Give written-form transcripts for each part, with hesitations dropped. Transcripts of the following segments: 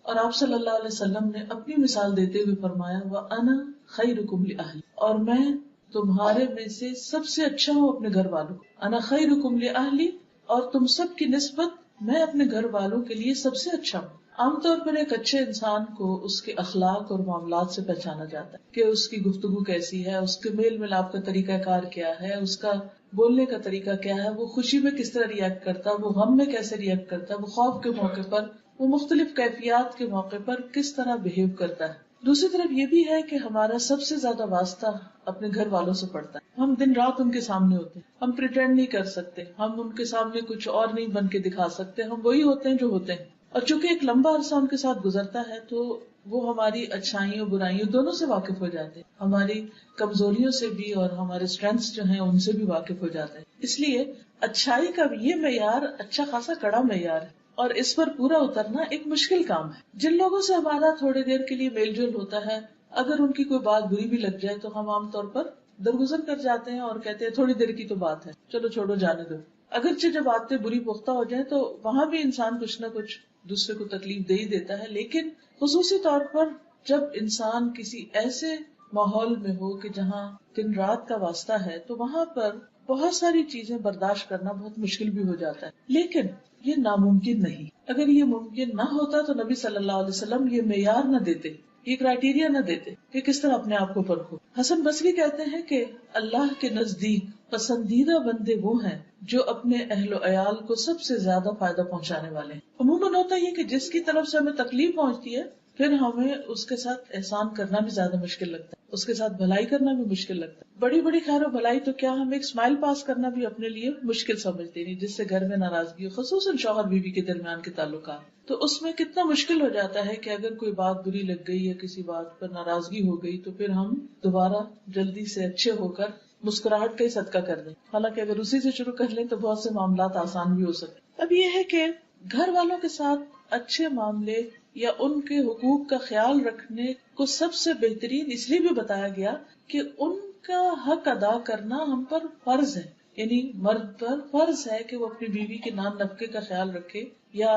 اور آپ صلی اللہ علیہ وسلم نے اپنی مثال دیتے ہوئے فرمایا وَأَنَا خَيْرُكُمْ لِأَهْلِي، اور میں تمہارے میں سے سب سے اچھا ہوں اپنے گھر والوں کو. انا خیرکم لأہلی، اور تم سب کی نسبت میں اپنے گھر والوں کے لیے سب سے اچھا ہوں. عام طور پر ایک اچھے انسان کو اس کے اخلاق اور معاملات سے پہچانا جاتا ہے کہ اس کی گفتگو کیسی ہے، اس کے میل ملاپ کا طریقہ کار کیا ہے، اس کا بولنے کا طریقہ کیا ہے، وہ خوشی میں کس طرح ریئیکٹ کرتا ہے، وہ غم میں کیسے ریئیکٹ کرتا ہے، وہ خوف کے موقع پر، وہ مختلف کیفیات کے موقع پر کس طرح بہیو کرتا ہے. دوسری طرف یہ بھی ہے کہ ہمارا سب سے زیادہ واسطہ اپنے گھر والوں سے پڑتا ہے. ہم دن رات ان کے سامنے ہوتے ہیں، ہم پریٹینڈ نہیں کر سکتے، ہم ان کے سامنے کچھ اور نہیں بن کے دکھا سکتے، ہم وہی ہوتے ہیں جو ہوتے ہیں. اور چونکہ ایک لمبا عرصہ ان کے ساتھ گزرتا ہے تو وہ ہماری اچھائیوں برائیوں دونوں سے واقف ہو جاتے ہیں، ہماری کمزوریوں سے بھی اور ہمارے اسٹرینگث جو ہیں ان سے بھی واقف ہو جاتے ہیں. اس لیے اچھائی کا یہ معیار اچھا خاصا کڑا معیار ہے، اور اس پر پورا اترنا ایک مشکل کام ہے. جن لوگوں سے ہمارا تھوڑی دیر کے لیے میل جول ہوتا ہے، اگر ان کی کوئی بات بری بھی لگ جائے تو ہم عام طور پر درگزر کر جاتے ہیں اور کہتے ہیں تھوڑی دیر کی تو بات ہے، چلو چھوڑو جانے دو. اگرچہ جب باتیں بری پختہ ہو جائیں تو وہاں بھی انسان کچھ نہ کچھ دوسرے کو تکلیف دے ہی دیتا ہے، لیکن خصوصی طور پر جب انسان کسی ایسے ماحول میں ہو کہ جہاں دن رات کا واسطہ ہے تو وہاں پر بہت ساری چیزیں برداشت کرنا بہت مشکل بھی ہو جاتا ہے. لیکن یہ ناممکن نہیں. اگر یہ ممکن نہ ہوتا تو نبی صلی اللہ علیہ وسلم یہ معیار نہ دیتے، یہ کرائیٹیریا نہ دیتے کہ کس طرح اپنے آپ کو پرکھو. حسن بصری کہتے ہیں کہ اللہ کے نزدیک پسندیدہ بندے وہ ہیں جو اپنے اہل و عیال کو سب سے زیادہ فائدہ پہنچانے والے ہیں. عموماً ہوتا یہ کہ جس کی طرف سے ہمیں تکلیف پہنچتی ہے پھر ہمیں اس کے ساتھ احسان کرنا بھی زیادہ مشکل لگتا ہے، اس کے ساتھ بھلائی کرنا بھی مشکل لگتا ہے. بڑی بڑی خیر و بھلائی تو کیا ہم ایک اسمائل پاس کرنا بھی اپنے لیے مشکل سمجھتے ہیں، جس سے گھر میں ناراضگی ہو، خصوصاً شوہر بیوی کے درمیان کے تعلقات. تو اس میں کتنا مشکل ہو جاتا ہے کہ اگر کوئی بات بری لگ گئی یا کسی بات پر ناراضگی ہو گئی تو پھر ہم دوبارہ جلدی سے اچھے ہو کر مسکراہٹ کا ہی صدقہ کر دیں. حالانکہ اگر اسی سے شروع کر لیں تو بہت سے معاملات آسان بھی ہو سکتے. اب یہ ہے کہ گھر والوں کے ساتھ اچھے معاملے یا ان کے حقوق کا خیال رکھنے کو سب سے بہترین اس لیے بھی بتایا گیا کہ ان کا حق ادا کرنا ہم پر فرض ہے. یعنی مرد پر فرض ہے کہ وہ اپنی بیوی کے نان نفقے کا خیال رکھے یا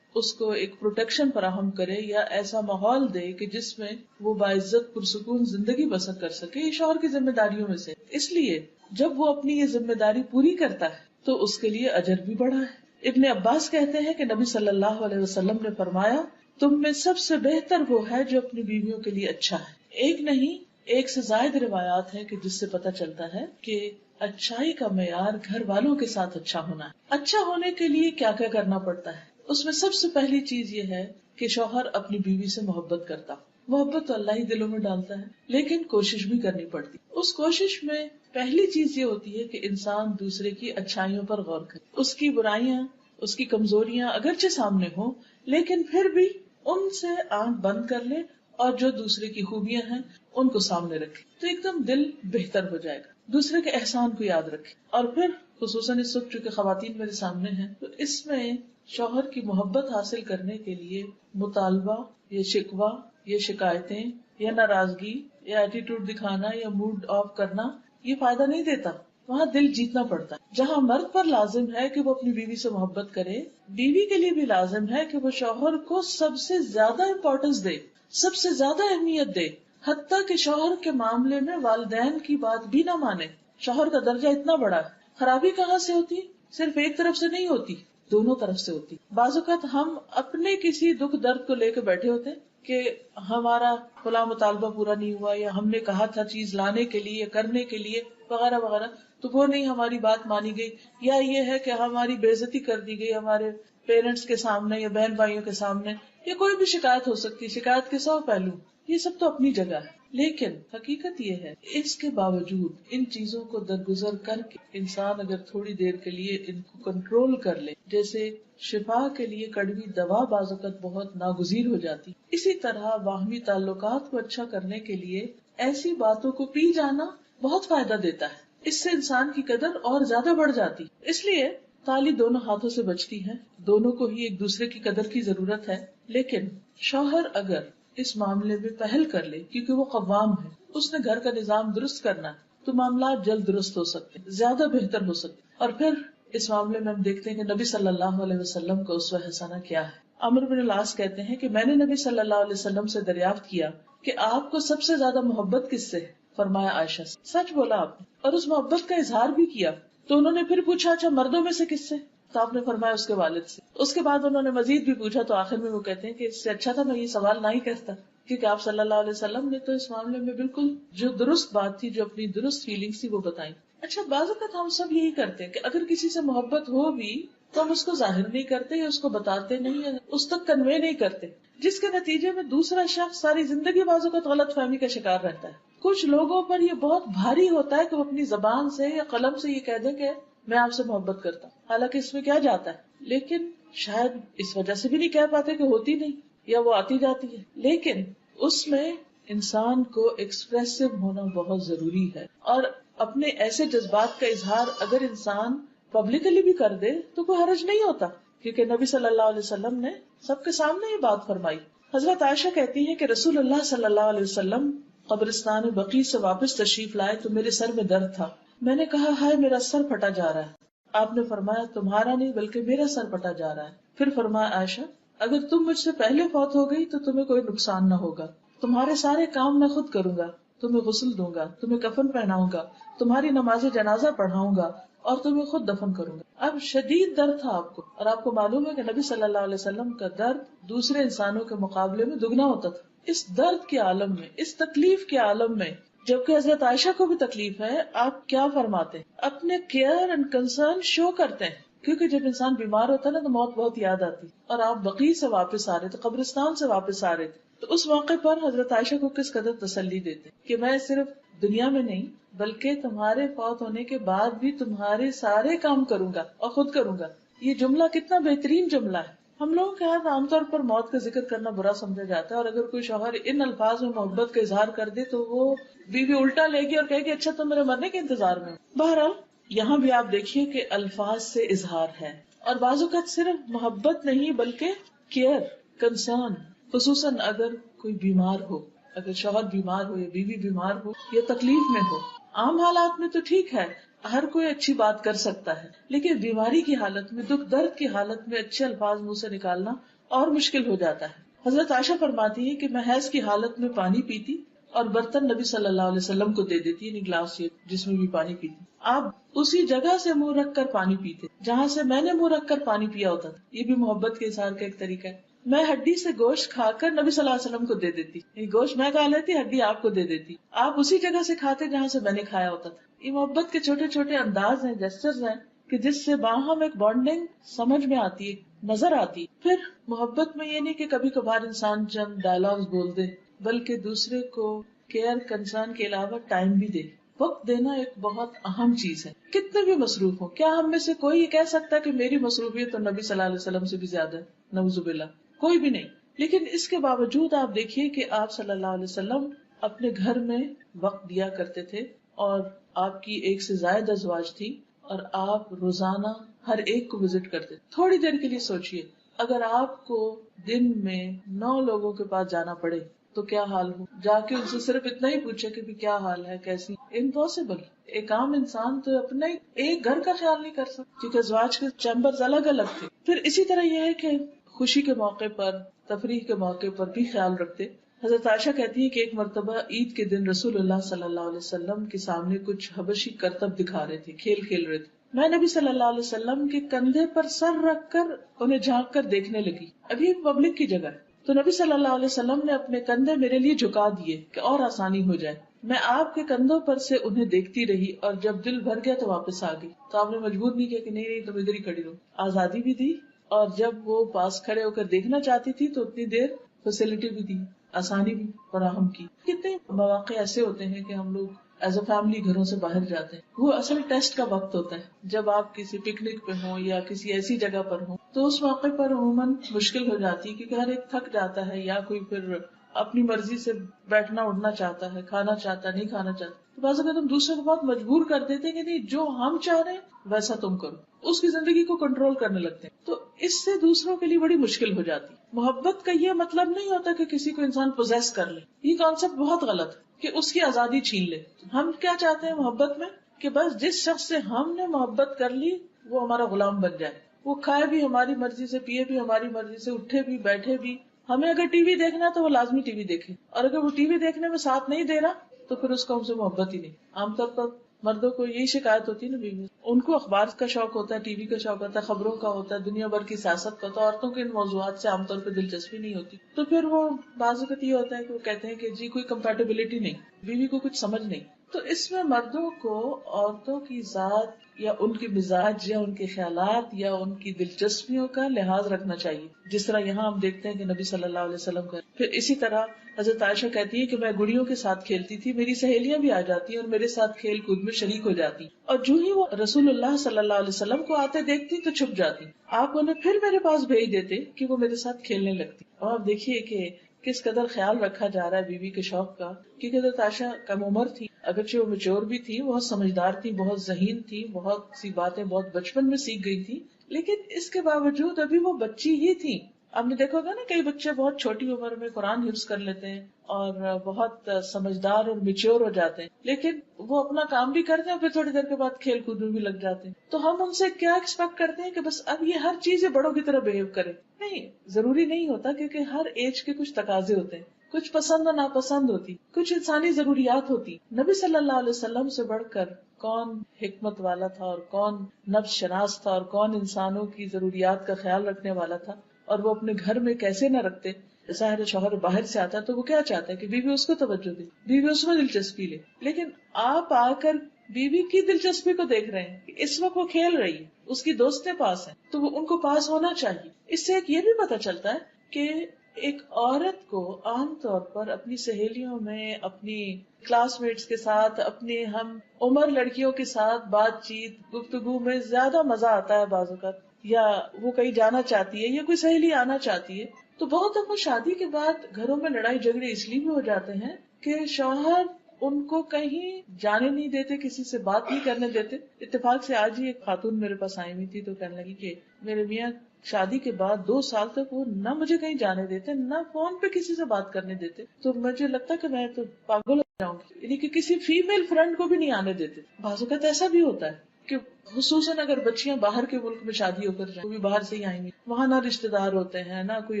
اس کو ایک پروٹیکشن فراہم کرے یا ایسا ماحول دے کہ جس میں وہ باعزت پرسکون زندگی بسر کر سکے. یہ شوہر کی ذمہ داریوں میں سے. اس لیے جب وہ اپنی یہ ذمہ داری پوری کرتا ہے تو اس کے لیے اجر بھی بڑھا ہے. ابن عباس کہتے ہیں کہ نبی صلی اللہ علیہ وسلم نے فرمایا تم میں سب سے بہتر وہ ہے جو اپنی بیویوں کے لیے اچھا ہے. ایک نہیں ایک سے زائد روایات ہیں کہ جس سے پتہ چلتا ہے کہ اچھائی کا معیار گھر والوں کے ساتھ اچھا ہونا ہے. اچھا ہونے کے لیے کیا کیا کرنا پڑتا ہے؟ اس میں سب سے پہلی چیز یہ ہے کہ شوہر اپنی بیوی سے محبت کرتا. محبت تو اللہ ہی دلوں میں ڈالتا ہے، لیکن کوشش بھی کرنی پڑتی. اس کوشش میں پہلی چیز یہ ہوتی ہے کہ انسان دوسرے کی اچھائیوں پر غور کرے. اس کی برائیاں، اس کی کمزوریاں اگرچہ سامنے ہوں لیکن پھر بھی ان سے آنکھ بند کر لے اور جو دوسرے کی خوبیاں ہیں ان کو سامنے رکھے تو ایک دم دل بہتر ہو جائے گا. دوسرے کے احسان کو یاد رکھے. اور پھر خصوصاً اس وقت چونکہ خواتین میرے سامنے ہیں تو اس میں شوہر کی محبت حاصل کرنے کے لیے مطالبہ یا شکوہ یا شکایتیں یا ناراضگی یا ایٹیٹیوڈ دکھانا یا موڈ آف کرنا یہ فائدہ نہیں دیتا. وہاں دل جیتنا پڑتا ہے. جہاں مرد پر لازم ہے کہ وہ اپنی بیوی سے محبت کرے، بیوی کے لیے بھی لازم ہے کہ وہ شوہر کو سب سے زیادہ امپورٹنس دے، سب سے زیادہ اہمیت دے، حتیٰ کہ شوہر کے معاملے میں والدین کی بات بھی نہ مانے. شوہر کا درجہ اتنا بڑا ہے. خرابی کہاں سے ہوتی؟ صرف ایک طرف سے نہیں ہوتی، دونوں طرف سے ہوتی. بعض اوقات ہم اپنے کسی دکھ درد کو لے کے بیٹھے ہوتے کہ ہمارا فلاں مطالبہ پورا نہیں ہوا یا ہم نے کہا تھا چیز لانے کے لیے کرنے کے لیے وغیرہ وغیرہ تو وہ نہیں ہماری بات مانی گئی، یا یہ ہے کہ ہماری بے عزتی کر دی گئی ہمارے پیرنٹس کے سامنے یا بہن بھائیوں کے سامنے، یا کوئی بھی شکایت ہو سکتی. شکایت کے 100 پہلو، یہ سب تو اپنی جگہ ہے. لیکن حقیقت یہ ہے اس کے باوجود ان چیزوں کو درگزر کر کے انسان اگر تھوڑی دیر کے لیے ان کو کنٹرول کر لے، جیسے شفا کے لیے کڑوی دوا بعض اوقات بہت ناگزیر ہو جاتی، اسی طرح باہمی تعلقات کو اچھا کرنے کے لیے ایسی باتوں کو پی جانا بہت فائدہ دیتا ہے. اس سے انسان کی قدر اور زیادہ بڑھ جاتی. اس لیے تالی دونوں ہاتھوں سے بجتی ہے، دونوں کو ہی ایک دوسرے کی قدر کی ضرورت ہے. لیکن شوہر اگر اس معاملے میں پہل کر لے کیونکہ وہ قوام ہے، اس نے گھر کا نظام درست کرنا ہے، تو معاملات جلد درست ہو سکتے، زیادہ بہتر ہو سکتے. اور پھر اس معاملے میں ہم دیکھتے ہیں کہ نبی صلی اللہ علیہ وسلم کا اسوہ حسنہ کیا ہے. عمرو بن العاص کہتے ہیں کہ میں نے نبی صلی اللہ علیہ وسلم سے دریافت کیا کہ آپ کو سب سے زیادہ محبت کس سے ہے؟ فرمایا عائشہ سے. سچ بولا آپ نے اور اس محبت کا اظہار بھی کیا. تو انہوں نے پھر پوچھا اچھا مردوں میں سے کس سے؟ تو آپ نے فرمایا اس کے والد سے. اس کے بعد انہوں نے مزید بھی پوچھا تو آخر میں وہ کہتے ہیں کہ اس سے اچھا تھا میں یہ سوال نہ ہی کرتا، کیونکہ آپ صلی اللہ علیہ وسلم نے تو اس معاملے میں بالکل جو درست بات تھی، جو اپنی درست فیلنگس تھی وہ بتائی. اچھا بعض اوقات ہم سب یہی کرتے ہیں کہ اگر کسی سے محبت ہو بھی تو ہم اس کو ظاہر نہیں کرتے یا اس کو بتاتے نہیں یا اس تک کنوے نہیں کرتے، جس کے نتیجے میں دوسرا شخص ساری زندگی بعض اوقات غلط فہمی کا شکار رہتا ہے. کچھ لوگوں پر یہ بہت بھاری ہوتا ہے کہ وہ اپنی زبان سے یا قلم سے یہ کہہ دیں کہ میں آپ سے محبت کرتا ہوں، حالانکہ اس میں کیا جاتا ہے، لیکن شاید اس وجہ سے بھی نہیں کہہ پاتے کہ ہوتی نہیں یا وہ آتی جاتی ہے. لیکن اس میں انسان کو ایکسپریسو ہونا بہت ضروری ہے، اور اپنے ایسے جذبات کا اظہار اگر انسان پبلکلی بھی کر دے تو کوئی حرج نہیں ہوتا، کیونکہ نبی صلی اللہ علیہ وسلم نے سب کے سامنے یہ بات فرمائی. حضرت عائشہ کہتی ہے کہ رسول اللہ صلی اللہ علیہ وسلم قبرستان بقیع سے واپس تشریف لائے تو میرے سر میں درد تھا. میں نے کہا ہائے میرا سر پھٹا جا رہا ہے. آپ نے فرمایا تمہارا نہیں بلکہ میرا سر پھٹا جا رہا ہے. پھر فرمایا عائشہ اگر تم مجھ سے پہلے فوت ہو گئی تو تمہیں کوئی نقصان نہ ہوگا، تمہارے سارے کام میں خود کروں گا، تمہیں غسل دوں گا، تمہیں کفن پہناؤں گا، تمہاری نماز جنازہ پڑھاؤں گا اور تمہیں خود دفن کروں گا. اب شدید درد تھا آپ کو، اور آپ کو معلوم ہے کہ نبی صلی اللہ علیہ وسلم کا درد دوسرے انسانوں کے مقابلے میں دگنا ہوتا تھا. اس درد کے عالم میں، اس تکلیف کے عالم میں، جبکہ حضرت عائشہ کو بھی تکلیف ہے، آپ کیا فرماتے ہیں؟ اپنے کیئر اینڈ کنسرن شو کرتے ہیں، کیونکہ جب انسان بیمار ہوتا ہے نا تو موت بہت یاد آتی. اور آپ بقیع سے واپس آ رہے تھے، قبرستان سے واپس آ رہے تھے، تو اس موقع پر حضرت عائشہ کو کس قدر تسلی دیتے کہ میں صرف دنیا میں نہیں بلکہ تمہارے فوت ہونے کے بعد بھی تمہارے سارے کام کروں گا اور خود کروں گا. یہ جملہ کتنا بہترین جملہ ہے. ہم لوگوں کے یہاں عام طور پر موت کا ذکر کرنا برا سمجھا جاتا ہے، اور اگر کوئی شوہر ان الفاظ میں محبت کا اظہار کر دے تو وہ بیوی الٹا لے گی اور کہے گی اچھا تم میرے مرنے کے انتظار میں. بہرحال یہاں بھی آپ دیکھیے کہ الفاظ سے اظہار ہے، اور بعض اوقات صرف محبت نہیں بلکہ کیئر، کنسرن، خصوصاً اگر کوئی بیمار ہو، اگر شوہر بیمار ہو یا بیوی بیمار ہو یا تکلیف میں ہو. عام حالات میں تو ٹھیک ہے، ہر کوئی اچھی بات کر سکتا ہے، لیکن بیماری کی حالت میں، دکھ درد کی حالت میں اچھے الفاظ منہ سے نکالنا اور مشکل ہو جاتا ہے. حضرت عائشہ فرماتی ہے کہ میں حیض کی حالت میں پانی پیتی اور برتن نبی صلی اللہ علیہ وسلم کو دے دیتی، یعنی گلاس جس میں بھی پانی پیتی. آپ اسی جگہ سے منہ رکھ کر پانی پیتے جہاں سے میں نے منہ رکھ کر پانی پیا ہوتا تھا. یہ بھی محبت کے اظہار کا ایک طریقہ ہے. میں ہڈی سے گوشت کھا کر نبی صلی اللہ علیہ وسلم کو دے دیتی، گوشت میں کھا لیتی، ہڈی آپ کو دے دیتی. آپ اسی جگہ سے کھاتے جہاں سے میں نے کھایا ہوتا تھا. یہ محبت کے چھوٹے چھوٹے انداز ہیں، جسچرز ہیں کہ جس سے باہم ایک بانڈنگ سمجھ میں آتی ہے، نظر آتی. پھر محبت میں یہ نہیں کہ کبھی کبھار انسان چند ڈائلاگز بول دے، بلکہ دوسرے کو کیئر کنسرن کے علاوہ ٹائم بھی دے. وقت دینا ایک بہت اہم چیز ہے. کتنے بھی مصروف ہوں، کیا ہم میں سے کوئی یہ کہہ سکتا ہے کہ میری مصروفیت تو نبی صلی اللہ علیہ وسلم سے بھی زیادہ ہے؟ نعوذ باللہ، کوئی بھی نہیں. لیکن اس کے باوجود آپ دیکھیے کہ آپ صلی اللہ علیہ وسلم اپنے گھر میں وقت دیا کرتے تھے، اور آپ کی ایک سے زائد ازواج تھی، اور آپ روزانہ ہر ایک کو وزٹ کرتے. تھوڑی دیر کے لیے سوچئے، اگر آپ کو دن میں 9 لوگوں کے پاس جانا پڑے تو کیا حال ہو. جا کے ان سے صرف اتنا ہی پوچھے کہ کیا حال ہے، کیسی. امپاسبل. ایک عام انسان تو اپنا ایک گھر کا خیال نہیں کر سکتا، کیونکہ ازواج کے چیمبرز الگ الگ تھے. پھر اسی طرح یہ ہے کہ خوشی کے موقع پر، تفریح کے موقع پر بھی خیال رکھتے. حضرت عائشہ کہتی ہے کہ ایک مرتبہ عید کے دن رسول اللہ صلی اللہ علیہ وسلم کے سامنے کچھ حبشی کرتب دکھا رہے تھے، کھیل کھیل رہے تھے. میں نبی صلی اللہ علیہ وسلم کے کندھے پر سر رکھ کر انہیں جھانک کر دیکھنے لگی. ابھی ایک پبلک کی جگہ ہے، تو نبی صلی اللہ علیہ وسلم نے اپنے کندھے میرے لیے جھکا دیے کہ اور آسانی ہو جائے. میں آپ کے کندھوں پر سے انہیں دیکھتی رہی، اور جب دل بھر گیا تو واپس آ گئی. تو آپ نے مجبور نہیں کیا کہ نہیں تم ادھر ہی کھڑی رہو، آزادی بھی دی. اور جب وہ پاس کھڑے ہو کر دیکھنا چاہتی تھی تو اتنی دیر فیسلٹی بھی دی، آسانی بھی فراہم کی. کتنے مواقع ایسے ہوتے ہیں کہ ہم لوگ ایز اے فیملی گھروں سے باہر جاتے ہیں. وہ اصل ٹیسٹ کا وقت ہوتا ہے جب آپ کسی پکنک پہ ہوں یا کسی ایسی جگہ پر ہوں، تو اس موقع پر عموماً مشکل ہو جاتی ہے کیونکہ ہر ایک تھک جاتا ہے، یا کوئی پھر اپنی مرضی سے بیٹھنا اٹھنا چاہتا ہے، کھانا چاہتا ہے، نہیں کھانا چاہتا. تو بعض اوقات ہم دوسرے کو بہت مجبور کر دیتے ہیں کہ نہیں جو ہم چاہ رہے ہیں ویسا تم کرو، اس کی زندگی کو کنٹرول کرنے لگتے ہیں. تو اس سے دوسروں کے لیے بڑی مشکل ہو جاتی. محبت کا یہ مطلب نہیں ہوتا کہ کسی کو انسان پوزیس کر لے. یہ کانسیپٹ بہت غلط ہے کہ اس کی آزادی چھین لے. ہم کیا چاہتے ہیں محبت میں کہ بس جس شخص سے ہم نے محبت کر لی وہ ہمارا غلام بن جائے. وہ کھائے بھی ہماری مرضی سے، پیے بھی ہماری مرضی سے، اٹھے بھی بیٹھے بھی. ہمیں اگر ٹی وی دیکھنا تو وہ لازمی ٹی وی دیکھے، اور اگر وہ ٹی وی دیکھنے میں ساتھ نہیں دے رہا تو پھر اس کو ہم سے محبت ہی نہیں. عام طور پر مردوں کو یہی شکایت ہوتی ہے نا بیوی، ان کو اخبار کا شوق ہوتا ہے، ٹی وی کا شوق ہوتا ہے، خبروں کا ہوتا ہے، دنیا بھر کی سیاست کا ہوتا ہے. عورتوں کے ان موضوعات سے عام طور پہ دلچسپی نہیں ہوتی، تو پھر وہ بعض اوقات یہ ہوتا ہے کہ وہ کہتے ہیں کہ جی کوئی کمپیٹیبلٹی نہیں، بیوی کو کچھ سمجھ نہیں. تو اس میں مردوں کو عورتوں کی ذات یا ان کے مزاج یا ان کے خیالات یا ان کی دلچسپیوں کا لحاظ رکھنا چاہیے، جس طرح یہاں ہم دیکھتے ہیں کہ نبی صلی اللہ علیہ وسلم کا. پھر اسی طرح حضرت عائشہ کہتی ہے کہ میں گڑیوں کے ساتھ کھیلتی تھی، میری سہیلیاں بھی آ جاتی اور میرے ساتھ کھیل کود میں شریک ہو جاتی، اور جو ہی وہ رسول اللہ صلی اللہ علیہ وسلم کو آتے دیکھتی تو چھپ جاتی. آپ انہیں پھر میرے پاس بھیج دیتے کہ وہ میرے ساتھ کھیلنے لگتی. اور آپ دیکھیے کہ کس قدر خیال رکھا جا رہا ہے بیوی کے شوق کا، کیونکہ حضرت عائشہ کم عمر تھی، اگرچہ وہ میچور بھی تھی، بہت سمجھدار تھی، بہت ذہین تھی، بہت سی باتیں بہت بچپن میں سیکھ گئی تھی، لیکن اس کے باوجود ابھی وہ بچی ہی تھی. آپ نے دیکھا ہوگا نا کئی بچے بہت چھوٹی عمر میں قرآن حفظ کر لیتے ہیں اور بہت سمجھدار اور میچور ہو جاتے ہیں، لیکن وہ اپنا کام بھی کرتے ہیں اور پھر تھوڑی دیر کے بعد کھیل کود میں بھی لگ جاتے ہیں. تو ہم ان سے کیا ایکسپیکٹ کرتے ہیں کہ بس اب یہ ہر چیز بڑوں کی طرح بہیو کرے؟ نہیں، ضروری نہیں ہوتا، کیونکہ ہر ایج کے کچھ تقاضے ہوتے ہیں، کچھ پسند اور ناپسند ہوتی، کچھ انسانی ضروریات ہوتی. نبی صلی اللہ علیہ وسلم سے بڑھ کر کون حکمت والا تھا اور کون نفس شناس تھا اور کون انسانوں کی ضروریات کا خیال رکھنے والا تھا، اور وہ اپنے گھر میں کیسے نہ رکھتے. ظاہر شوہر باہر سے آتا ہے تو وہ کیا چاہتا ہے کہ بیوی اس کو توجہ دے، بیوی اس میں دلچسپی لے، لیکن آپ آ کر بیوی کی دلچسپی کو دیکھ رہے ہیں کہ اس وقت وہ کھیل رہی ہے، اس کی دوستیں پاس ہیں تو وہ ان کو پاس ہونا چاہیے. اس سے ایک یہ بھی پتہ چلتا ہے کہ ایک عورت کو عام طور پر اپنی سہیلیوں میں، اپنی کلاس میٹس کے ساتھ، اپنی ہم عمر لڑکیوں کے ساتھ بات چیت گفتگو میں زیادہ مزہ آتا ہے بعض اوقات، یا وہ کہیں جانا چاہتی ہے یا کوئی سہیلی آنا چاہتی ہے. تو بہت دفعہ شادی کے بعد گھروں میں لڑائی جھگڑے اس لیے بھی ہو جاتے ہیں کہ شوہر ان کو کہیں جانے نہیں دیتے، کسی سے بات نہیں کرنے دیتے. اتفاق سے آج ہی ایک خاتون میرے پاس آئی ہوئی تھی تو کہنے لگی کہ میرے میاں شادی کے بعد 2 سال تک وہ نہ مجھے کہیں جانے دیتے، نہ فون پہ کسی سے بات کرنے دیتے. تو مجھے لگتا کہ میں تو پاگل ہو جاؤں گی، یعنی کہ کسی فیمیل فرینڈ کو بھی نہیں آنے دیتے. بعض اوقات ایسا بھی ہوتا ہے کہ خصوصاً اگر بچیاں باہر کے ملک میں شادی ہو کر جائیں، وہ بھی باہر سے ہی آئیں گی، وہاں نہ رشتے دار ہوتے ہیں، نہ کوئی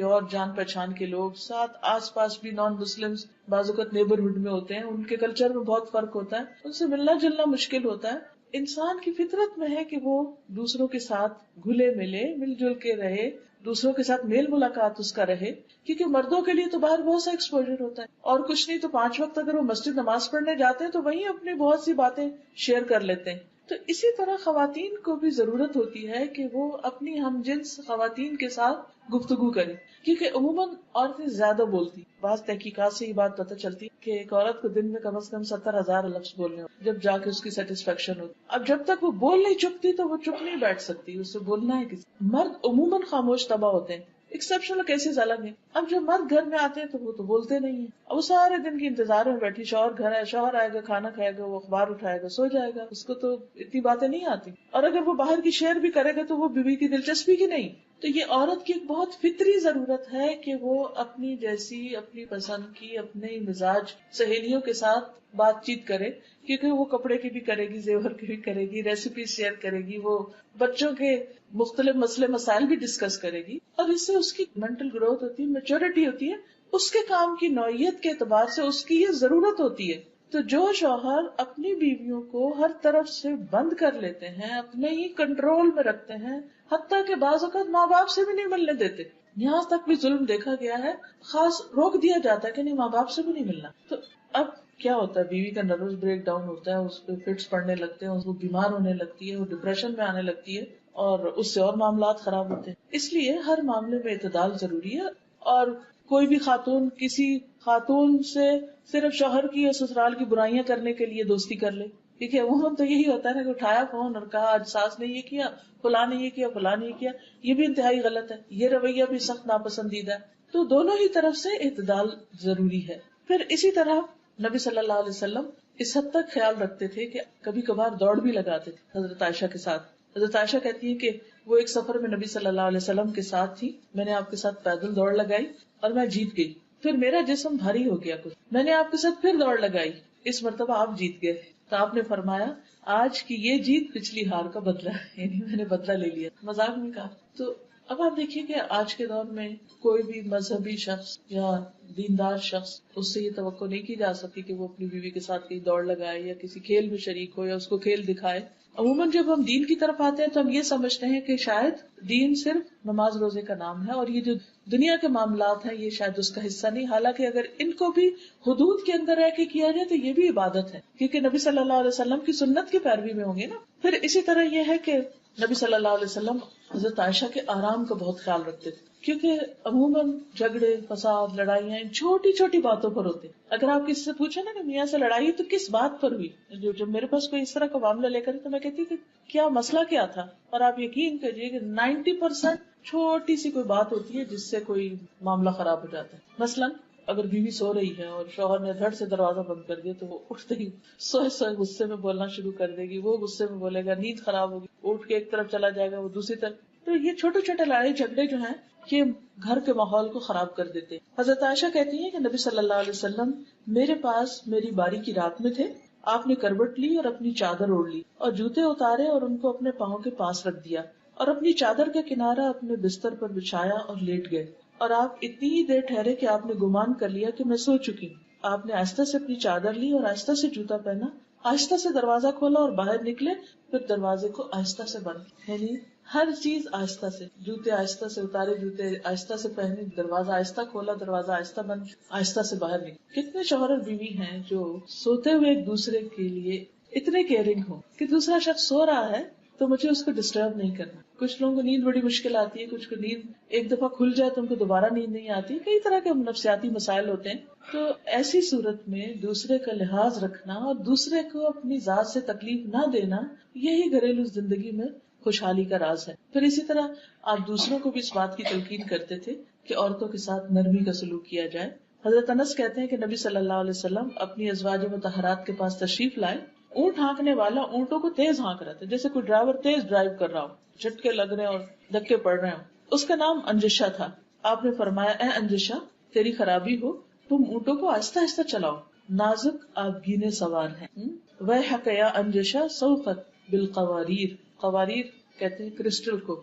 اور جان پہچان کے لوگ ساتھ، آس پاس بھی نان مسلمز بعض اوقات نیبرہڈ میں ہوتے ہیں، ان کے کلچر میں بہت فرق ہوتا ہے، ان سے ملنا جلنا مشکل ہوتا ہے. انسان کی فطرت میں ہے کہ وہ دوسروں کے ساتھ گھلے ملے، مل جل کے رہے، دوسروں کے ساتھ میل ملاقات اس کا رہے، کیونکہ مردوں کے لیے تو باہر بہت سا ایکسپوجر ہوتا ہے، اور کچھ نہیں تو 5 وقت اگر وہ مسجد نماز پڑھنے جاتے ہیں تو وہیں اپنی بہت سی باتیں شیئر کر لیتے ہیں. تو اسی طرح خواتین کو بھی ضرورت ہوتی ہے کہ وہ اپنی ہم جنس خواتین کے ساتھ گفتگو کریں، کیونکہ عموماً عورتیں زیادہ بولتی. بعض تحقیقات سے یہ بات پتہ چلتی کہ ایک عورت کو دن میں کم از کم 70,000 لفظ بولنے ہوتے جب جا کے اس کی سیٹسفیکشن ہوتی. اب جب تک وہ بول نہیں چکتی تو وہ چپ نہیں بیٹھ سکتی، اس سے بولنا ہے کسی. مرد عموماً خاموش طبع ہوتے ہیں، ایکسیپشنل کیسز الگ ہیں. اب جب مرد گھر میں آتے ہیں تو وہ تو بولتے نہیں ہیں، اب وہ سارے دن کے انتظار میں بیٹھی، شوہر گھر ہے، شوہر آئے گا، کھانا کھائے گا، وہ اخبار اٹھائے گا، سو جائے گا، اس کو تو اتنی باتیں نہیں آتی. اور اگر وہ باہر کی شیئر بھی کرے گا تو وہ بیوی کی دلچسپی کی نہیں. تو یہ عورت کی ایک بہت فطری ضرورت ہے کہ وہ اپنی جیسی، اپنی پسند کی، اپنے مزاج سہیلیوں کے ساتھ بات چیت کرے، کیونکہ وہ کپڑے کی بھی کرے گی، زیور کی بھی کرے گی، ریسیپی شیئر کرے گی، وہ بچوں کے مختلف مسئلے مسائل بھی ڈسکس کرے گی، اور اس سے اس کی مینٹل گروتھ ہوتی ہے، میچورٹی ہوتی ہے. اس کے کام کی نوعیت کے اعتبار سے اس کی یہ ضرورت ہوتی ہے. تو جو شوہر اپنی بیویوں کو ہر طرف سے بند کر لیتے ہیں، اپنے ہی کنٹرول میں رکھتے ہیں، حتیٰ کہ بعض اوقات ماں باپ سے بھی نہیں ملنے دیتے، یہاں تک بھی ظلم دیکھا گیا ہے، خاص روک دیا جاتا ہے کہ نہیں ماں باپ سے بھی نہیں ملنا. تو اب کیا ہوتا ہے، بیوی کا نروس بریک ڈاؤن ہوتا ہے، اس پہ فٹس پڑنے لگتے ہیں، وہ بیمار ہونے لگتی ہے، وہ ڈپریشن میں آنے لگتی ہے، اور اس سے اور معاملات خراب ہوتے ہیں. اس لیے ہر معاملے میں اعتدال ضروری ہے. اور کوئی بھی خاتون کسی خاتون سے صرف شوہر کی یا سسرال کی برائیاں کرنے کے لیے دوستی کر لے، کیونکہ عموماً تو یہی ہوتا ہے نا کہ اٹھایا فون اور کہا آج ساس نے یہ کیا، فلاں نے یہ کیا، فلاں نے یہ کیا. یہ بھی انتہائی غلط ہے، یہ رویہ بھی سخت ناپسندیدہ ہے. تو دونوں ہی طرف سے اعتدال ضروری ہے. پھر اسی طرح نبی صلی اللہ علیہ وسلم اس حد تک خیال رکھتے تھے کہ کبھی کبھار دوڑ بھی لگاتے تھے حضرت عائشہ کے ساتھ. حضرت عائشہ کہتی ہے کہ وہ ایک سفر میں نبی صلی اللہ علیہ وسلم کے ساتھ تھی، میں نے آپ کے ساتھ پیدل دوڑ لگائی اور میں جیت گئی. پھر میرا جسم بھاری ہو گیا کچھ، میں نے آپ کے ساتھ پھر دوڑ لگائی، اس مرتبہ آپ جیت گئے. تو آپ نے فرمایا آج کی یہ جیت پچھلی ہار کا بدلہ ہے، یعنی میں نے بدلہ لے لیا. مذاق میں کہا. تو اب آپ دیکھیے کہ آج کے دور میں کوئی بھی مذہبی شخص یا دیندار شخص، اس سے یہ توقع نہیں کی جا سکتی کہ وہ اپنی بیوی کے ساتھ کہیں دوڑ لگائے یا کسی کھیل میں شریک ہو یا اس کو کھیل دکھائے. عموماً جب ہم دین کی طرف آتے ہیں تو ہم یہ سمجھتے ہیں کہ شاید دین صرف نماز روزے کا نام ہے اور یہ جو دنیا کے معاملات ہیں یہ شاید اس کا حصہ نہیں. حالانکہ اگر ان کو بھی حدود کے اندر رہ کے کیا جائے تو یہ بھی عبادت ہے، کیونکہ نبی صلی اللہ علیہ وسلم کی سنت کی پیروی میں ہوں گے نا. پھر اسی طرح یہ ہے کہ نبی صلی اللہ علیہ وسلم حضرت عائشہ کے آرام کا بہت خیال رکھتے تھے، کیونکہ عموماً جھگڑے فساد لڑائیاں چھوٹی چھوٹی باتوں پر ہوتے. اگر آپ کسی سے پوچھیں نا کہ میاں سے لڑائی تو کس بات پر ہوئی، جو میرے پاس کوئی اس طرح کا معاملہ لے کر تو میں کہتی کہ کیا مسئلہ کیا تھا، اور آپ یقین کریے کہ 90% چھوٹی سی کوئی بات ہوتی ہے جس سے کوئی معاملہ خراب ہو جاتا ہے. مثلاً اگر بیوی سو رہی ہے اور شوہر نے دھڑ سے دروازہ بند کر دیا تو وہ اٹھتے ہی سوئے سوئے غصے میں بولنا شروع کر دے گی، وہ غصے میں بولے گا، نیند خراب ہوگی، اٹھ کے ایک طرف چلا جائے گا، وہ دوسری طرف. تو یہ چھوٹے چھوٹے لڑائی جھگڑے جو ہیں یہ گھر کے ماحول کو خراب کر دیتے. حضرت عائشہ کہتی ہیں کہ نبی صلی اللہ علیہ وسلم میرے پاس میری باری کی رات میں تھے. آپ نے کروٹ لی اور اپنی چادر اوڑھ لی اور جوتے اتارے اور ان کو اپنے پاؤں کے پاس رکھ دیا اور اپنی چادر کا کنارہ اپنے بستر پر بچھایا اور لیٹ گئے. اور آپ اتنی ہی دیر ٹھہرے کہ آپ نے گمان کر لیا کہ میں سو چکی ہوں. آپ نے آہستہ سے اپنی چادر لی اور آہستہ سے جوتا پہنا، آہستہ سے دروازہ کھولا اور باہر نکلے، پھر دروازے کو آہستہ سے بند. یعنی ہر چیز آہستہ سے، جوتے آہستہ سے اتارے، جوتے آہستہ سے پہنے، دروازہ آہستہ کھولا، دروازہ آہستہ بند، آہستہ سے باہر نکلے. کتنے شوہر اور بیوی ہیں جو سوتے ہوئے ایک دوسرے کے لیے اتنے کیئرنگ ہو کہ دوسرا شخص سو رہا ہے تو مجھے اس کو ڈسٹرب نہیں کرنا. کچھ لوگوں کو نیند بڑی مشکل آتی ہے، کچھ کو نیند ایک دفعہ کھل جائے تو ان کو دوبارہ نیند نہیں آتی. کئی طرح کے نفسیاتی مسائل ہوتے ہیں. تو ایسی صورت میں دوسرے کا لحاظ رکھنا اور دوسرے کو اپنی ذات سے تکلیف نہ دینا، یہی گھریلو زندگی میں خوشحالی کا راز ہے. پھر اسی طرح آپ دوسروں کو بھی اس بات کی تلقین کرتے تھے کہ عورتوں کے ساتھ نرمی کا سلوک کیا جائے. حضرت انس کہتے ہیں کہ نبی صلی اللہ علیہ وسلم اپنی ازواج مطہرات کے پاس تشریف لائے. اونٹ ہانکنے والا اونٹوں کو تیز ہانک رہا تھا، جیسے کوئی ڈرائیور تیز ڈرائیو کر رہا ہو، جھٹکے لگ رہے ہیں اور دھکے پڑ رہے ہوں. اس کا نام انجشا تھا. آپ نے فرمایا اے انجشا، تیری خرابی ہو، تم اونٹوں کو آہستہ آہستہ چلاؤ، نازک آبگینے سوار ہیں. ویحک یا انجشا سوفت بالقواریر، قواریر کہتے ہیں کرسٹل کو،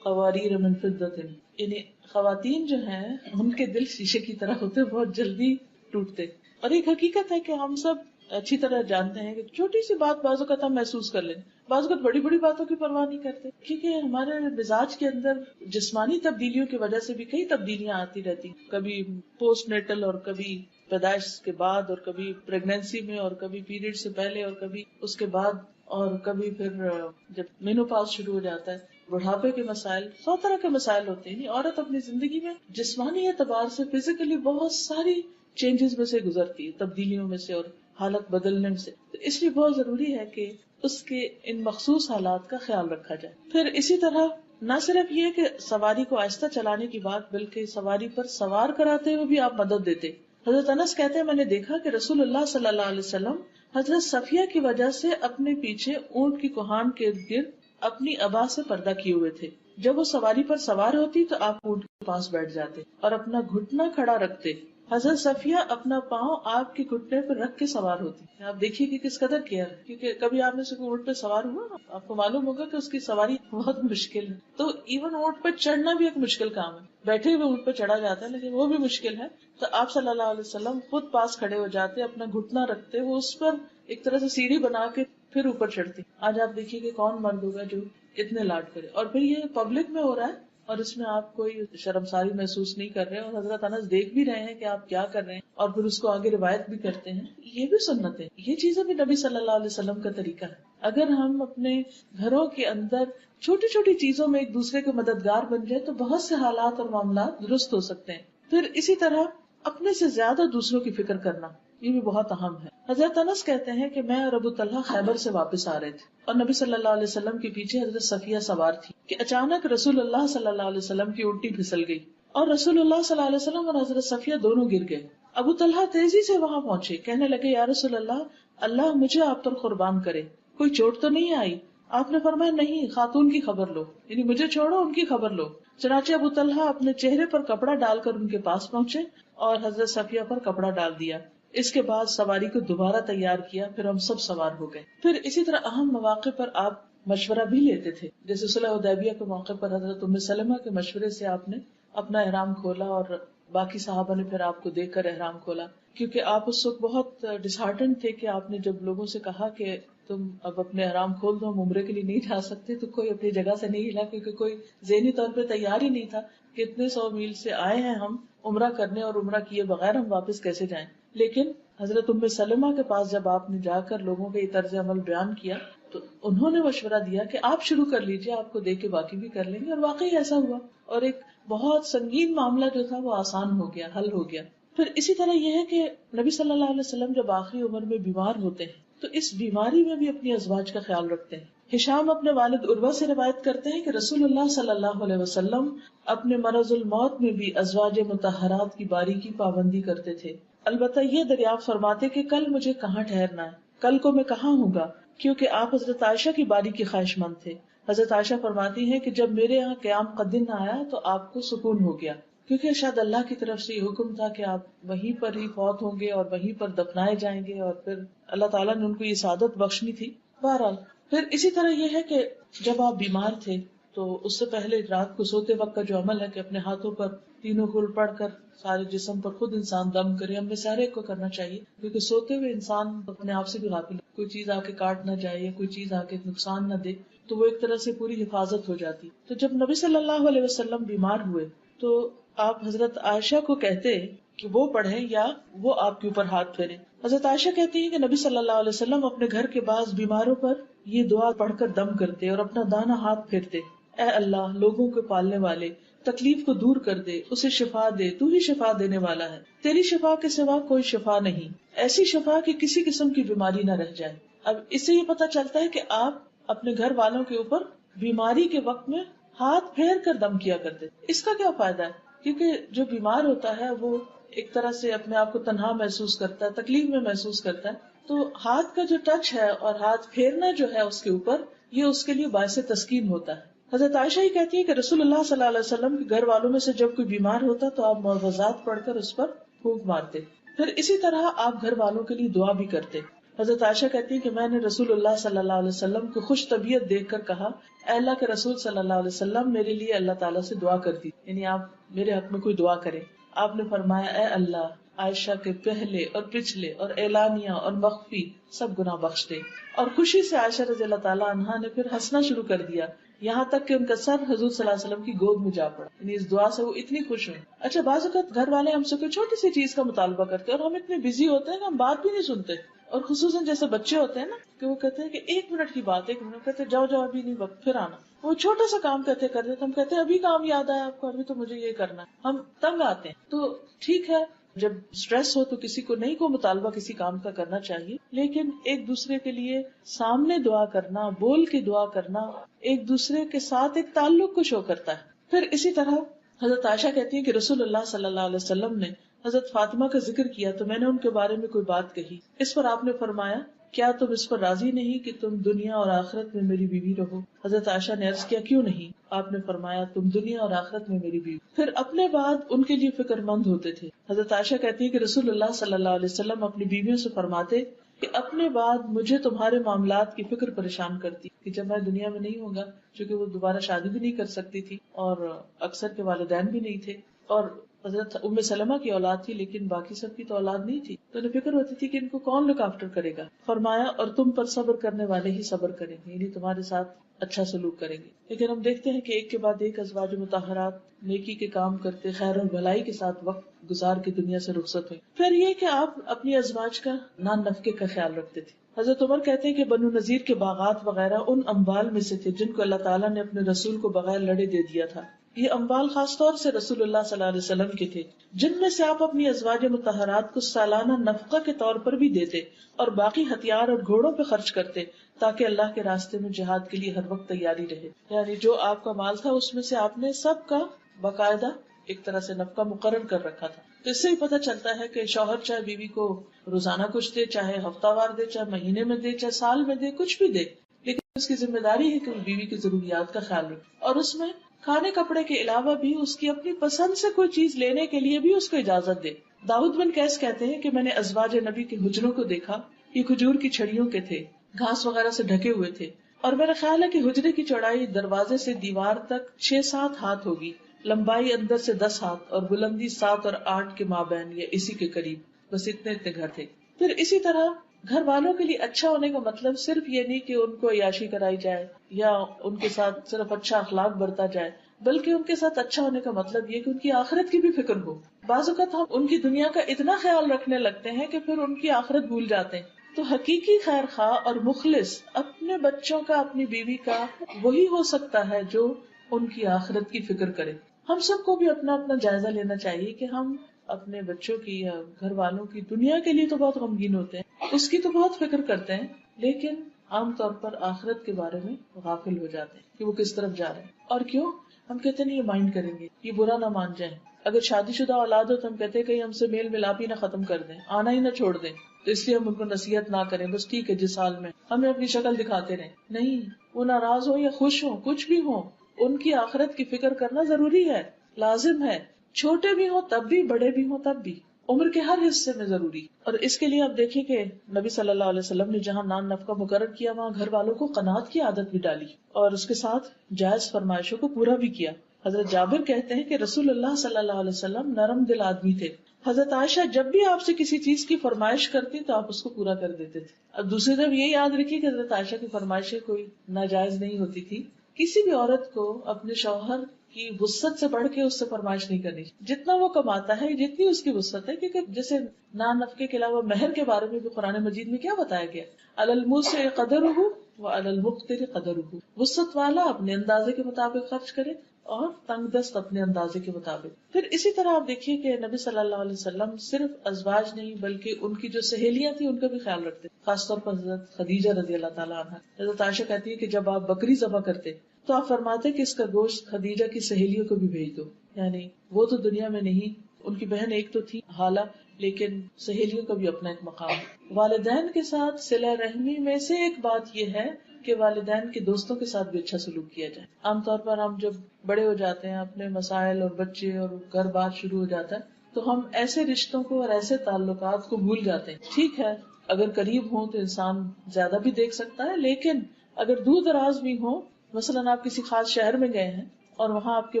قواریر من فضۃ. یعنی خواتین جو ہیں ان کے دل شیشے کی طرح ہوتے، بہت جلدی ٹوٹتے. اور ایک حقیقت ہے کہ ہم سب اچھی طرح جانتے ہیں کہ چھوٹی سی بات بعض اوقات ہم محسوس کر لیں، بعض اوقات بڑی بڑی باتوں کی پرواہ نہیں کرتے، کیونکہ ہمارے مزاج کے اندر جسمانی تبدیلیوں کی وجہ سے بھی کئی تبدیلیاں آتی رہتی، کبھی پوسٹ نیٹل اور کبھی پیدائش کے بعد اور کبھی پریگنینسی میں اور کبھی پیریڈ سے پہلے اور کبھی اس کے بعد اور کبھی پھر جب مینوپاز شروع ہو جاتا ہے، بڑھاپے کے مسائل، 100 طرح کے مسائل ہوتے ہیں. عورت اپنی زندگی میں جسمانی اعتبار سے فزیکلی بہت ساری چینجز میں سے گزرتی ہے، تبدیلیوں میں سے اور حالت بدلنے سے. تو اس لیے بہت ضروری ہے کہ اس کے ان مخصوص حالات کا خیال رکھا جائے. پھر اسی طرح نہ صرف یہ کہ سواری کو آہستہ چلانے کی بات، بلکہ سواری پر سوار کراتے ہوئے بھی آپ مدد دیتے. حضرت انس کہتے ہیں میں نے دیکھا کہ رسول اللہ صلی اللہ علیہ وسلم حضرت صفیہ کی وجہ سے اپنے پیچھے اونٹ کی کوہان کے گرد اپنی ابا سے پردہ کیے ہوئے تھے. جب وہ سواری پر سوار ہوتی تو آپ اونٹ کے پاس بیٹھ جاتے اور اپنا گھٹنا کھڑا رکھتے. حضرت صفیہ اپنا پاؤں آپ کے گھٹنے پر رکھ کے سوار ہوتی. آپ دیکھیے کہ کس قدر کیئر ہے، کیونکہ کبھی آپ نے سے اونٹ پہ سوار ہوا، آپ کو معلوم ہوگا کہ اس کی سواری بہت مشکل ہے. تو ایون اونٹ پہ چڑھنا بھی ایک مشکل کام ہے. بیٹھے ہوئے اونٹ پہ چڑھا جاتا ہے لیکن وہ بھی مشکل ہے. تو آپ صلی اللہ علیہ وسلم خود پاس کھڑے ہو جاتے، اپنا گھٹنا رکھتے، وہ اس پر ایک طرح سے سیڑھی بنا کے پھر اوپر چڑھتی. آج آپ دیکھیے کہ کون مرد ہوگا جو اتنے لاڈ کرے، اور پھر یہ پبلک میں ہو رہا ہے اور اس میں آپ کوئی شرمساری محسوس نہیں کر رہے، اور حضرت انس دیکھ بھی رہے ہیں کہ آپ کیا کر رہے ہیں اور پھر اس کو آگے روایت بھی کرتے ہیں. یہ بھی سنت ہے، یہ چیزیں بھی نبی صلی اللہ علیہ وسلم کا طریقہ ہے. اگر ہم اپنے گھروں کے اندر چھوٹی چھوٹی چیزوں میں ایک دوسرے کے مددگار بن جائے تو بہت سے حالات اور معاملات درست ہو سکتے ہیں. پھر اسی طرح اپنے سے زیادہ دوسروں کی فکر کرنا، یہ بھی بہت اہم ہے. حضرت انس کہتے ہیں کہ میں اور ابو طلحہ خیبر سے واپس آ رہے تھے اور نبی صلی اللہ علیہ وسلم کے پیچھے حضرت صفیہ سوار تھی کہ اچانک رسول اللہ صلی اللہ علیہ وسلم کی اونٹی پھسل گئی اور رسول اللہ صلی اللہ علیہ وسلم اور حضرت صفیہ دونوں گر گئے. ابو طلحہ تیزی سے وہاں پہنچے، کہنے لگے یا رسول اللہ، اللہ مجھے آپ پر قربان کرے، کوئی چوٹ تو نہیں آئی؟ آپ نے فرمایا نہیں، خاتون کی خبر لو، یعنی مجھے چھوڑو، ان کی خبر لو. چنانچہ ابو طلحہ اپنے چہرے پر کپڑا ڈال کر ان کے پاس پہنچے اور حضرت صفیہ پر کپڑا ڈال دیا. اس کے بعد سواری کو دوبارہ تیار کیا، پھر ہم سب سوار ہو گئے. پھر اسی طرح اہم مواقع پر آپ مشورہ بھی لیتے تھے، جیسے صلح حدیبیہ کے موقع پر حضرت ام سلمہ کے مشورے سے آپ نے اپنا احرام کھولا اور باقی صحابہ نے پھر آپ کو دیکھ کر احرام کھولا، کیونکہ آپ اس وقت بہت ڈسہارٹنڈ تھے کہ آپ نے جب لوگوں سے کہا کہ تم اب اپنے احرام کھول دو، ہم عمرے کے لیے نہیں جا سکتے، تو کوئی اپنی جگہ سے نہیں ہلا، کیونکہ کوئی ذہنی طور پہ تیار ہی نہیں تھا کہ اتنے 100 میل سے آئے ہیں ہم عمرہ کرنے اور عمرہ کیے بغیر ہم واپس کیسے جائیں. لیکن حضرت ام سلمہ کے پاس جب آپ نے جا کر لوگوں کے یہ طرز عمل بیان کیا تو انہوں نے مشورہ دیا کہ آپ شروع کر لیجئے، آپ کو دیکھ کے باقی بھی کر لیں گے، اور واقعی ایسا ہوا اور ایک بہت سنگین معاملہ جو تھا وہ آسان ہو گیا، حل ہو گیا. پھر اسی طرح یہ ہے کہ نبی صلی اللہ علیہ وسلم جب آخری عمر میں بیمار ہوتے ہیں تو اس بیماری میں بھی اپنی ازواج کا خیال رکھتے ہیں. ہشام اپنے والد عروہ سے روایت کرتے ہیں کہ رسول اللہ صلی اللہ علیہ وسلم اپنے مرض الموت میں بھی ازواج مطہرات کی باری کی پابندی کرتے تھے، البتہ یہ دریافت فرماتے کہ کل مجھے کہاں ٹھہرنا ہے، کل کو میں کہاں ہوں گا، کیونکہ آپ حضرت عائشہ کی باری کی خواہش مند تھے. حضرت عائشہ فرماتی ہیں کہ جب میرے یہاں قیام کا دن آیا تو آپ کو سکون ہو گیا، کیونکہ شاید اللہ کی طرف سے یہ حکم تھا کہ آپ وہیں پر ہی فوت ہوں گے اور وہیں پر دفنائے جائیں گے، اور پھر اللہ تعالیٰ نے ان کو یہ سعادت بخشنی تھی. بہرحال پھر اسی طرح یہ ہے کہ جب آپ بیمار تھے تو اس سے پہلے رات کو سوتے وقت کا جو عمل ہے کہ اپنے ہاتھوں پر تینوں کل پڑھ کر سارے جسم پر خود انسان دم کرے، ہم میں سے ہر ایک کو کرنا چاہیے، کیونکہ سوتے ہوئے انسان اپنے آپ سے بھی غافل، کوئی چیز آ کے کاٹ نہ جائے یا کوئی چیز آ کے نقصان نہ دے تو وہ ایک طرح سے پوری حفاظت ہو جاتی. تو جب نبی صلی اللہ علیہ وسلم بیمار ہوئے تو آپ حضرت عائشہ کو کہتے کہ وہ پڑھیں یا وہ آپ کے اوپر ہاتھ پھیریں. حضرت عائشہ کہتی ہیں کہ نبی صلی اللہ علیہ وسلم اپنے گھر کے بعض بیماروں پر یہ دعا پڑھ کر دم کرتے اور اپنا دانہ ہاتھ پھیرتے، اے اللہ لوگوں کے پالنے والے، تکلیف کو دور کر دے، اسے شفا دے، تو ہی شفا دینے والا ہے، تیری شفا کے سوا کوئی شفا نہیں، ایسی شفا کہ کسی قسم کی بیماری نہ رہ جائے. اب اس سے یہ پتہ چلتا ہے کہ آپ اپنے گھر والوں کے اوپر بیماری کے وقت میں ہاتھ پھیر کر دم کیا کرتے. اس کا کیا فائدہ ہے؟ کیونکہ جو بیمار ہوتا ہے وہ ایک طرح سے اپنے آپ کو تنہا محسوس کرتا ہے، تکلیف میں محسوس کرتا ہے، تو ہاتھ کا جو ٹچ ہے اور ہاتھ پھیرنا جو ہے اس کے اوپر، یہ اس کے لیے باعث تسکین ہوتا ہے. حضرت عائشہ ہی کہتی ہے کہ رسول اللہ صلی اللہ علیہ وسلم کے گھر والوں میں سے جب کوئی بیمار ہوتا تو آپ معوذات پڑھ کر اس پر پھونک مارتے. پھر اسی طرح آپ گھر والوں کے لیے دعا بھی کرتے. حضرت عائشہ کہتی ہے کہ میں نے رسول اللہ صلی اللہ علیہ وسلم کو خوش طبیعت دیکھ کر کہا، اے اللہ کے رسول صلی اللہ علیہ وسلم میرے لیے اللہ تعالیٰ سے دعا کر دی، یعنی آپ میرے حق میں کوئی دعا کریں. آپ نے فرمایا، اے اللہ عائشہ کے پہلے اور پچھلے اور اعلانیہ اور مخفی سب گناہ بخش دے. اور خوشی سے عائشہ رضی اللہ تعالیٰ عنہا نے پھر ہنسنا شروع کر دیا، یہاں تک کہ ان کا سر حضور صلی اللہ علیہ وسلم کی گود میں جا پڑا، یعنی اس دعا سے وہ اتنی خوش ہوئی. اچھا، بعض اوقات گھر والے ہم سے کوئی چھوٹی سی چیز کا مطالبہ کرتے ہیں اور ہم اتنے بزی ہوتے ہیں کہ ہم بات بھی نہیں سنتے، اور خصوصاً جیسے بچے ہوتے ہیں نا کہ وہ کہتے ہیں کہ 1 منٹ کی بات، 1 منٹ کہتے ہیں جاؤ جاؤ ابھی نہیں وقت، پھر آنا. وہ چھوٹا سا کام کہتے کر دیتے، ہم کہتے ہیں ابھی کام یاد آیا آپ کو، ابھی تو مجھے یہ کرنا ہے، ہم تنگ آتے ہیں. تو ٹھیک ہے، جب اسٹریس ہو تو کسی کو نہیں کو مطالبہ کسی کام کا کرنا چاہیے، لیکن ایک دوسرے کے لیے سامنے دعا کرنا، بول کے دعا کرنا ایک دوسرے کے ساتھ ایک تعلق کو شو کرتا ہے. پھر اسی طرح حضرت عائشہ کہتی ہیں کہ رسول اللہ صلی اللہ علیہ وسلم نے حضرت فاطمہ کا ذکر کیا تو میں نے ان کے بارے میں کوئی بات کہی، اس پر آپ نے فرمایا، کیا تم اس پر راضی نہیں کہ تم دنیا اور آخرت میں میری بیوی رہو؟ حضرت عائشہ نے عرض کیا، کیوں نہیں؟ آپ نے فرمایا، تم دنیا اور آخرت میں میری بیوی. پھر اپنے بعد ان کے لیے فکر مند ہوتے تھے. حضرت عائشہ کہتی ہے کہ رسول اللہ صلی اللہ علیہ وسلم اپنی بیویوں سے فرماتے کہ اپنے بعد مجھے تمہارے معاملات کی فکر پریشان کرتی کہ جب میں دنیا میں نہیں ہوں گا، چونکہ وہ دوبارہ شادی بھی نہیں کر سکتی تھی اور اکثر کے والدین بھی نہیں تھے، اور حضرت ام سلمہ کی اولاد تھی لیکن باقی سب کی تو اولاد نہیں تھی، تو انہیں فکر ہوتی تھی کہ ان کو کون لک آفٹر کرے گا. فرمایا، اور تم پر صبر کرنے والے ہی صبر کریں گے، یعنی تمہارے ساتھ اچھا سلوک کریں گے. لیکن ہم دیکھتے ہیں کہ ایک کے بعد ایک ازواج مطہرات نیکی کے کام کرتے، خیر اور بھلائی کے ساتھ وقت گزار کے دنیا سے رخصت ہوئے. پھر یہ کہ آپ اپنی ازواج کا نان نفقے کا خیال رکھتے تھے. حضرت عمر کہتے ہیں کہ بنو نذیر کے باغات وغیرہ ان اموال میں سے تھے جن کو اللہ تعالیٰ نے اپنے رسول کو بغیر لڑے دے دیا تھا. یہ اموال خاص طور سے رسول اللہ صلی اللہ علیہ وسلم کے تھے، جن میں سے آپ اپنی ازواج مطہرات کو سالانہ نفقہ کے طور پر بھی دیتے اور باقی ہتھیار اور گھوڑوں پہ خرچ کرتے تاکہ اللہ کے راستے میں جہاد کے لیے ہر وقت تیاری رہے. یعنی جو آپ کا مال تھا اس میں سے آپ نے سب کا باقاعدہ ایک طرح سے نفقہ مقرر کر رکھا تھا. تو اس سے ہی پتہ چلتا ہے کہ شوہر چاہے بیوی کو روزانہ کچھ دے، چاہے ہفتہ وار دے، چاہے مہینے میں دے، چاہے سال میں دے، کچھ بھی دے، لیکن اس کی ذمہ داری ہے کہ وہ بیوی کی ضروریات کا خیال رکھے اور اس میں کھانے کپڑے کے علاوہ بھی اس کی اپنی پسند سے کوئی چیز لینے کے لیے بھی اس کو اجازت دے. داؤد بن قیس کہتے ہیں کہ میں نے ازواج نبی کے حجروں کو دیکھا، یہ کھجور کی چھڑیوں کے تھے، گھاس وغیرہ سے ڈھکے ہوئے تھے، اور میرا خیال ہے کہ حجرے کی چوڑائی دروازے سے دیوار تک 6-7 ہاتھ ہوگی، لمبائی اندر سے 10 ہاتھ اور بلندی 7 اور 8 کے مابین یا اسی کے قریب. بس اتنے گھر تھے. پھر اسی طرح گھر والوں کے لیے اچھا ہونے کا مطلب صرف یہ نہیں کہ ان کو عیاشی کرائی جائے یا ان کے ساتھ صرف اچھا اخلاق برتا جائے، بلکہ ان کے ساتھ اچھا ہونے کا مطلب یہ کہ ان کی آخرت کی بھی فکر ہو. بعض اوقات ہم ان کی دنیا کا اتنا خیال رکھنے لگتے ہیں کہ پھر ان کی آخرت بھول جاتے ہیں. تو حقیقی خیر خواہ اور مخلص اپنے بچوں کا، اپنی بیوی کا وہی ہو سکتا ہے جو ان کی آخرت کی فکر کرے. ہم سب کو بھی اپنا اپنا جائزہ لینا چاہیے کہ ہم اپنے بچوں کی یا گھر والوں کی دنیا کے لیے تو بہت غمگین ہوتے ہیں، اس کی تو بہت فکر کرتے ہیں، لیکن عام طور پر آخرت کے بارے میں غافل ہو جاتے ہیں کہ وہ کس طرف جا رہے ہیں. اور کیوں؟ ہم کہتے ہیں یہ مائنڈ کریں گے، یہ برا نہ مان جائیں. اگر شادی شدہ اولاد ہو تو ہم کہتے ہیں کہ ہم سے میل ملاپ ہی نہ ختم کر دیں، آنا ہی نہ چھوڑ دیں، تو اس لیے ہم ان کو نصیحت نہ کریں. بس ٹھیک ہے جس حال میں ہمیں اپنی شکل دکھاتے رہیں. نہیں، وہ ناراض ہو یا خوش ہو، کچھ بھی ہو، ان کی آخرت کی فکر کرنا ضروری ہے، لازم ہے. چھوٹے بھی ہوں تب بھی، بڑے بھی ہوں تب بھی، عمر کے ہر حصے میں ضروری. اور اس کے لیے آپ دیکھیں کہ نبی صلی اللہ علیہ وسلم نے جہاں نان نفقہ مقرر کیا وہاں گھر والوں کو قناعت کی عادت بھی ڈالی اور اس کے ساتھ جائز فرمائشوں کو پورا بھی کیا. حضرت جابر کہتے ہیں کہ رسول اللہ صلی اللہ علیہ وسلم نرم دل آدمی تھے. حضرت عائشہ جب بھی آپ سے کسی چیز کی فرمائش کرتی تو آپ اس کو پورا کر دیتے تھے. اب دوسری طرف یہ یاد رکھیے کہ حضرت عائشہ کی فرمائشیں کوئی ناجائز نہیں ہوتی تھی. کسی بھی عورت کو اپنے شوہر کی وسعت سے بڑھ کے اس سے فرمائش نہیں کرنی. جتنا وہ کماتا ہے، جتنی اس کی وسعت ہے، کیونکہ جیسے نان نفقے کے علاوہ مہر کے بارے میں بھی قرآن مجید میں کیا بتایا گیا، علی الموسع قدرہ وعلی المقتر قدرہ. وسعت والا اپنے اندازے کے مطابق خرچ کرے اور تنگ دست اپنے اندازے کے مطابق. پھر اسی طرح آپ دیکھیے کہ نبی صلی اللہ علیہ وسلم صرف ازواج نہیں بلکہ ان کی جو سہیلیاں تھیں ان کا بھی خیال رکھتے، خاص طور پر حضرت خدیجہ رضی اللہ تعالیٰ عنہا. حضرت عائشہ کہتی ہے کہ جب آپ بکری ذبح کرتے تو آپ فرماتے کہ اس کا گوشت خدیجہ کی سہیلیوں کو بھی بھیج دو. یعنی وہ تو دنیا میں نہیں، ان کی بہن ایک تو تھی حالہ، لیکن سہیلیوں کا بھی اپنا ایک مقام. والدین کے ساتھ صلہ رحمی میں سے ایک بات یہ ہے کہ والدین کے دوستوں کے ساتھ بھی اچھا سلوک کیا جائے. عام طور پر ہم جب بڑے ہو جاتے ہیں، اپنے مسائل اور بچے اور گھر بار شروع ہو جاتا ہے، تو ہم ایسے رشتوں کو اور ایسے تعلقات کو بھول جاتے ہیں. ٹھیک ہے اگر قریب ہوں تو انسان زیادہ بھی دیکھ سکتا ہے، لیکن اگر دور دراز بھی ہوں، مثلاً آپ کسی خاص شہر میں گئے ہیں اور وہاں آپ کے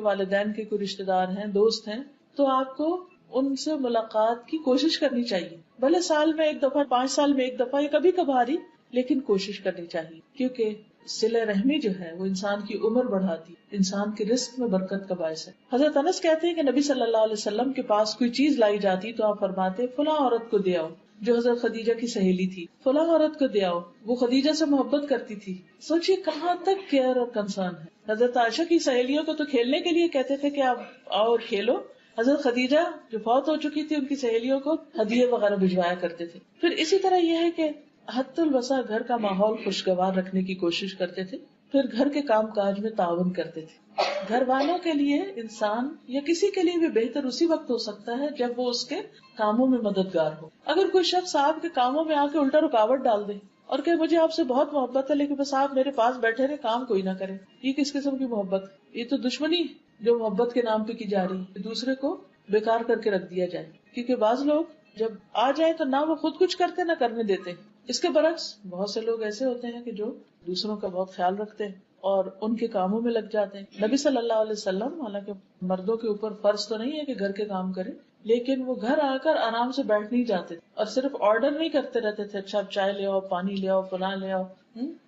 والدین کے کوئی رشتے دار ہیں، دوست ہیں، تو آپ کو ان سے ملاقات کی کوشش کرنی چاہیے. بھلے سال میں ایک دفعہ، 5 سال میں ایک دفعہ یا کبھی کبھار ہی، لیکن کوشش کرنی چاہیے. کیونکہ صلہ رحمی جو ہے وہ انسان کی عمر بڑھاتی، انسان کے رزق میں برکت کا باعث ہے. حضرت انس کہتے ہیں کہ نبی صلی اللہ علیہ وسلم کے پاس کوئی چیز لائی جاتی تو آپ فرماتے فلاں عورت کو دے آؤ، جو حضرت خدیجہ کی سہیلی تھی، فلاں عورت کو دے آؤ، وہ خدیجہ سے محبت کرتی تھی. سوچئے کہاں تک کیئر اور کنسرن ہے. حضرت عائشہ کی سہیلیوں کو تو کھیلنے کے لیے کہتے تھے کہ آپ آؤ اور کھیلو. حضرت خدیجہ جو فوت ہو چکی تھی ان کی سہیلیوں کو ہدیے وغیرہ بھجوایا کرتے تھے. پھر اسی طرح یہ ہے کہ حد الوسع گھر کا ماحول خوشگوار رکھنے کی کوشش کرتے تھے. پھر گھر کے کام کاج میں تعاون کرتے تھے. گھر والوں کے لیے انسان یا کسی کے لیے بھی بہتر اسی وقت ہو سکتا ہے جب وہ اس کے کاموں میں مددگار ہو. اگر کوئی شخص آپ کے کاموں میں آ کے الٹا رکاوٹ ڈال دے اور کہ مجھے آپ سے بہت محبت ہے لیکن بس آپ میرے پاس بیٹھے رہے، کام کوئی نہ کرے، یہ کس قسم کی محبت؟ یہ تو دشمنی جو محبت کے نام پہ کی جا رہی ہے، دوسرے کو بیکار کر کے رکھ دیا جائے. کیونکہ بعض لوگ جب آ جائیں تو نہ وہ خود کچھ کرتے نہ کرنے دیتے. اس کے برعکس بہت سے لوگ ایسے ہوتے ہیں کہ جو دوسروں کا بہت خیال رکھتے ہیں اور ان کے کاموں میں لگ جاتے ہیں. نبی صلی اللہ علیہ وسلم حالانکہ مردوں کے اوپر فرض تو نہیں ہے کہ گھر کے کام کریں، لیکن وہ گھر آ کر آرام سے بیٹھ نہیں جاتے اور صرف آرڈر نہیں کرتے رہتے تھے، اچھا آپ چائے لے آؤ، پانی لے آؤ، فلاں لے آؤ.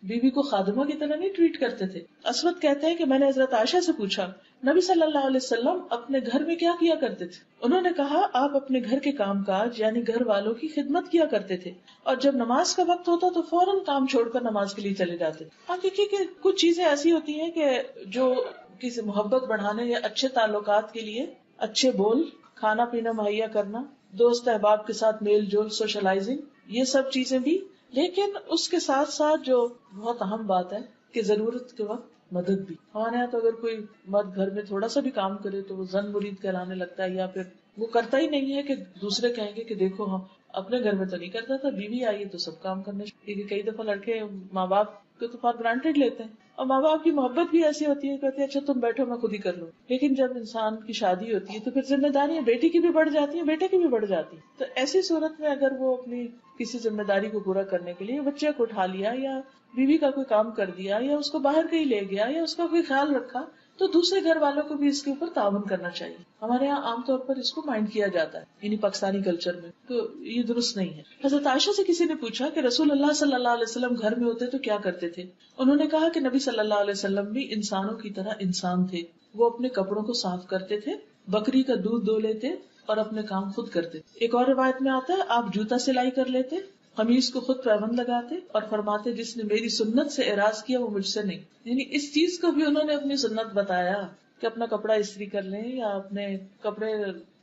بیوی کو خادمہ کی طرح نہیں ٹریٹ کرتے تھے. اسود کہتے ہیں کہ میں نے حضرت عائشہ سے پوچھا نبی صلی اللہ علیہ وسلم اپنے گھر میں کیا کیا کرتے تھے؟ انہوں نے کہا آپ اپنے گھر کے کام کاج یعنی گھر والوں کی خدمت کیا کرتے تھے اور جب نماز کا وقت ہوتا تو فوراً کام چھوڑ کر نماز کے لیے چلے جاتے. آپ دیکھیے کہ کچھ چیزیں ایسی ہوتی ہیں کہ جو کسی محبت بڑھانے یا اچھے تعلقات کے لیے، اچھے بول، کھانا پینا مہیا کرنا، دوست احباب کے ساتھ میل جول، سوشلائزنگ، یہ سب چیزیں بھی. لیکن اس کے ساتھ ساتھ جو بہت اہم بات ہے کہ ضرورت کے وقت مدد بھی. ہمارے یہاں تو اگر کوئی مرد گھر میں تھوڑا سا بھی کام کرے تو وہ زن مرید کہلانے لگتا ہے، یا پھر وہ کرتا ہی نہیں ہے کہ دوسرے کہیں گے کہ دیکھو ہم اپنے گھر میں تو نہیں کرتا تھا، بیوی آئی ہے تو سب کام کرنے. کیونکہ کئی دفعہ لڑکے ماں باپ کو تو فار گرانٹیڈ لیتے ہیں اور ماں باپ کی محبت بھی ایسی ہوتی ہے، کہتے ہیں اچھا تم بیٹھو میں خود ہی کر لوں. لیکن جب انسان کی شادی ہوتی ہے تو پھر ذمہ داریاں بیٹی کی بھی بڑھ جاتی ہیں، بیٹے کی بھی بڑھ جاتی ہیں. تو ایسی صورت میں اگر وہ اپنی کسی ذمہ داری کو پورا کرنے کے لیے بچے کو اٹھا لیا یا بیوی کا کوئی کام کر دیا یا اس کو باہر کہیں لے گیا یا اس کا کوئی خیال رکھا، تو دوسرے گھر والوں کو بھی اس کے اوپر تعاون کرنا چاہیے. ہمارے یہاں عام طور پر اس کو مائنڈ کیا جاتا ہے، یعنی پاکستانی کلچر میں تو یہ درست نہیں ہے. حضرت عائشہ سے کسی نے پوچھا کہ رسول اللہ صلی اللہ علیہ وسلم گھر میں ہوتے تو کیا کرتے تھے؟ انہوں نے کہا کہ نبی صلی اللہ علیہ وسلم بھی انسانوں کی طرح انسان تھے. وہ اپنے کپڑوں کو صاف کرتے تھے، بکری کا دودھ دو لیتے اور اپنے کام خود کرتے. ایک اور روایت میں آتا ہے آپ جوتا سلائی کر لیتے، قمیص کو خود پیبند لگاتے اور فرماتے جس نے میری سنت سے اعراض کیا وہ مجھ سے نہیں. یعنی اس چیز کو بھی انہوں نے اپنی سنت بتایا کہ اپنا کپڑا استری کر لیں یا اپنے کپڑے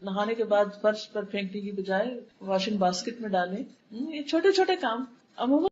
نہانے کے بعد فرش پر پھینکنے کی بجائے واشنگ باسکٹ میں ڈالیں. یہ چھوٹے چھوٹے کام عموماً